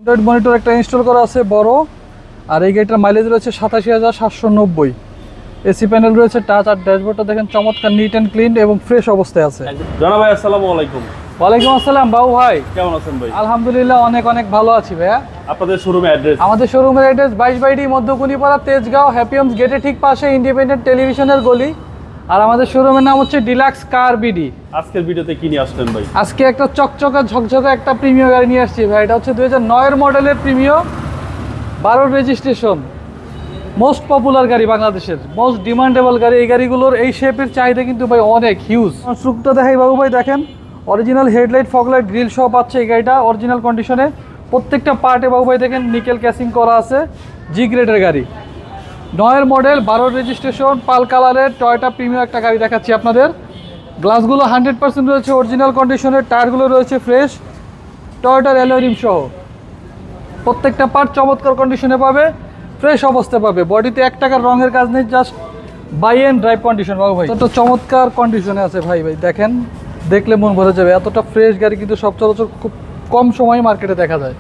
Android monitor একটা install করা আছে বড়। আর এই গাড়িটার মাইলেজ রয়েছে 87,790। এসি প্যানেল রয়েছে, টাচ আর ড্যাশবোর্ডটা দেখেন চমৎকার নিট অ্যান্ড ক্লিন এবং ফ্রেশ অবস্থায় আছে। জনাব ভাই আসসালামু আলাইকুম। ওয়ালাইকুম আসসালাম বাবু ভাই, কেমন আছেন ভাই? আলহামদুলিল্লাহ অনেক অনেক ভালো আছি ভাইয়া। আপনাদের শোরুমের অ্যাড্রেস? আমাদের শোরুমের অ্যাড্রেস 22/ডি মধ্যকুনিপাড়া, তেজগাঁও, হ্যাপি হোমস গেটের ঠিক পাশে ইন্ডিপেন্ডেন্ট টেলিভিশনের গলি। আর আমাদের শোরুমের নাম হচ্ছে ডিলাক্স কার বিডি। আজকের ভিডিওতে কি নিয়ে আসলেন ভাই? আজকে একটা চকচকা ঝকঝকা একটা প্রিমিয়ার গাড়ি নিয়ে আসছি ভাই। এটা হচ্ছে 2009 মডেলের প্রিমিয়ার, 12 রেজিস্ট্রেশন, মোস্ট পপুলার গাড়ি, বাংলাদেশের মোস্ট ডিমান্ডেবল গাড়ি। এই গাড়িগুলোর এই শেপের চাহিদা কিন্তু ভাই অনেক হিউজ। সুখটা দেখাই বাবু ভাই, দেখেন অরিজিনাল হেডলাইট, ফগলাইট, গ্রিল সহ পাচ্ছে এই গাড়িটা অরিজিনাল কন্ডিশনে। প্রত্যেকটা পার্টে বাবু ভাই দেখেন নিকেল ক্যাসিং করা আছে। জি গ্রেডের গাড়ি, 9 মডেল, 12 রেজিস্ট্রেশন, পাল কালারের টয়োটা প্রিমিয়ার একটা গাড়ি দেখাচ্ছি আপনাদের। গ্লাসগুলো 100% রয়েছে অরিজিনাল কন্ডিশনের, টায়ারগুলো রয়েছে ফ্রেশ, টয়োটার অ্যালয় রিম সহ। প্রত্যেকটা পার্ট চমৎকার কন্ডিশনে পাবে, ফ্রেশ অবস্থায় পাবে। বডিতে 1 টাকার রঙের কাজ নেই, just buy and drive condition বাবু ভাই। এতটা চমৎকার কন্ডিশনে আছে ভাই। দেখেন, দেখলে মন ভরে যাবে। এতটা ফ্রেশ গাড়ি কিন্তু সচরাচর খুব কম সময় মার্কেটে দেখা যায়।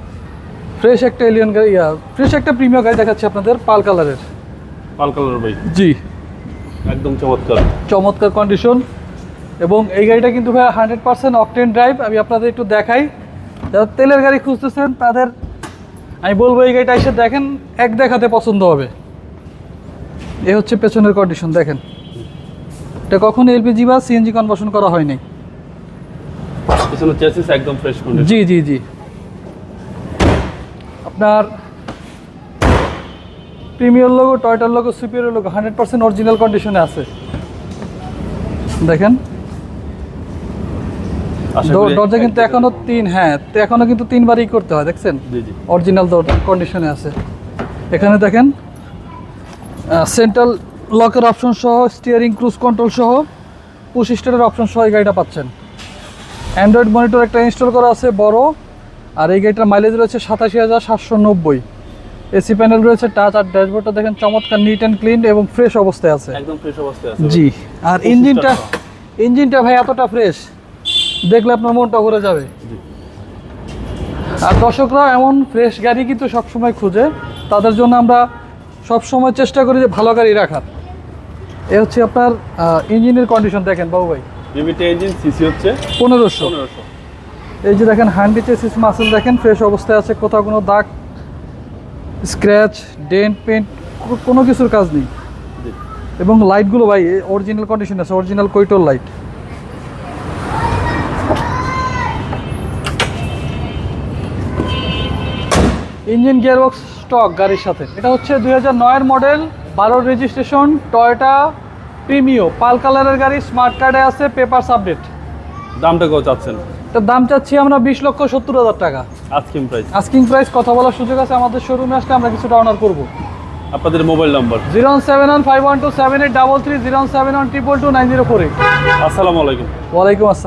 ফ্রেশ একটা এলিয়ন গাড়ি, ফ্রেশ একটা প্রিমিয়ার গাড়ি দেখাচ্ছি আপনাদের, পাল কালারের। পাল কালার ভাই? জি, একদম চমৎকার চমৎকার কন্ডিশন। এবং এই গাড়িটা কিন্তু ভাই 100% অকটেন ড্রাইভ। আমি আপনাদের একটু দেখাই, যারা তেলের গাড়ি খুঁজতেছেন তাদের আমি বলবো এই গাড়িটা এসে দেখেন, এক দেখাতে পছন্দ হবে। এ হচ্ছে পেছনের কন্ডিশন, দেখেন এটা কখনো এলপিজি বা সিএনজি কনভার্সন করা হয়নি। পিছনের চেসিস একদম ফ্রেশ কন্ডিশন। জি জি জি। আপনার প্রিমিয়ার লোগো, টয়োটার লোগো, সুপিরিয়র লোগো 100% অরিজিনাল কন্ডিশনে আছে। দেখেন দরজা কিন্তু এখনো এখনো কিন্তু 3 বারই করতে হয়, দেখছেন? জি জি, অরিজিনাল দরজা কন্ডিশনে আছে। এখানে দেখেন সেন্ট্রাল লকের অপশন সহ, স্টিয়ারিং ক্রুজ কন্ট্রোল সহ, পুশ স্টার্টের অপশন সহ এই গাড়িটা পাচ্ছেন। অ্যান্ড্রয়েড মনিটর একটা ইনস্টল করা আছে বড়। আর এই গাড়িটার মাইলেজ রয়েছে 87,790। এসি প্যানেল রয়েছে, টাচ আর ড্যাশবোর্ডটা দেখেন চমৎকার নিট অ্যান্ড ক্লিন এবং ফ্রেশ অবস্থায় আছে। একদম ফ্রেশ অবস্থায় আছে জি। আর ইঞ্জিনটা ভাই এতটা ফ্রেশ, দেখলে আপনার মনটা ভরে যাবে। আর দর্শকরা এমন ফ্রেশ গাড়ি কিন্তু সবসময় খুঁজে, তাদের জন্য আমরা সবসময় চেষ্টা করি যে ভালো গাড়ি রাখার। এ হচ্ছে আপনার ইঞ্জিনের কন্ডিশন দেখেন বাবু ভাই। ভিভিটি ইঞ্জিন, সিসি হচ্ছে 1500। এই যে দেখেন হ্যান্ডি চেসিস মাসেল দেখেন ফ্রেশ অবস্থায় আছে, কোথাও কোনো দাগ, স্ক্র্যাচ, ডেন্ট, পেন্ট কোনো কিছুর কাজ নেই। এবং লাইটগুলো ভাই অরিজিনাল কন্ডিশন আছে, অরিজিনাল কৈটল লাইট। ইঞ্জিন গিয়ারবক্স স্টক গাড়ির সাথে। এটা হচ্ছে 2009 model, 12 registration, Toyota Premio, pearl কালারের গাড়ি, স্মার্ট কার্ডে আছে, পেপারস আপডেট। দামটা কত চাচ্ছেন? এটার দাম চাচ্ছি আমরা 20,70,000 টাকা। আস্কিং প্রাইস, কথা বলার সুযোগ আছে। আমাদের শোরুমে আসলে আমরা কিছুটা অনার করবো। আপনাদের মোবাইল নাম্বার? 07151278333, 071222904। আসসালামু আলাইকুম। ওয়ালাইকুম আসসালাম।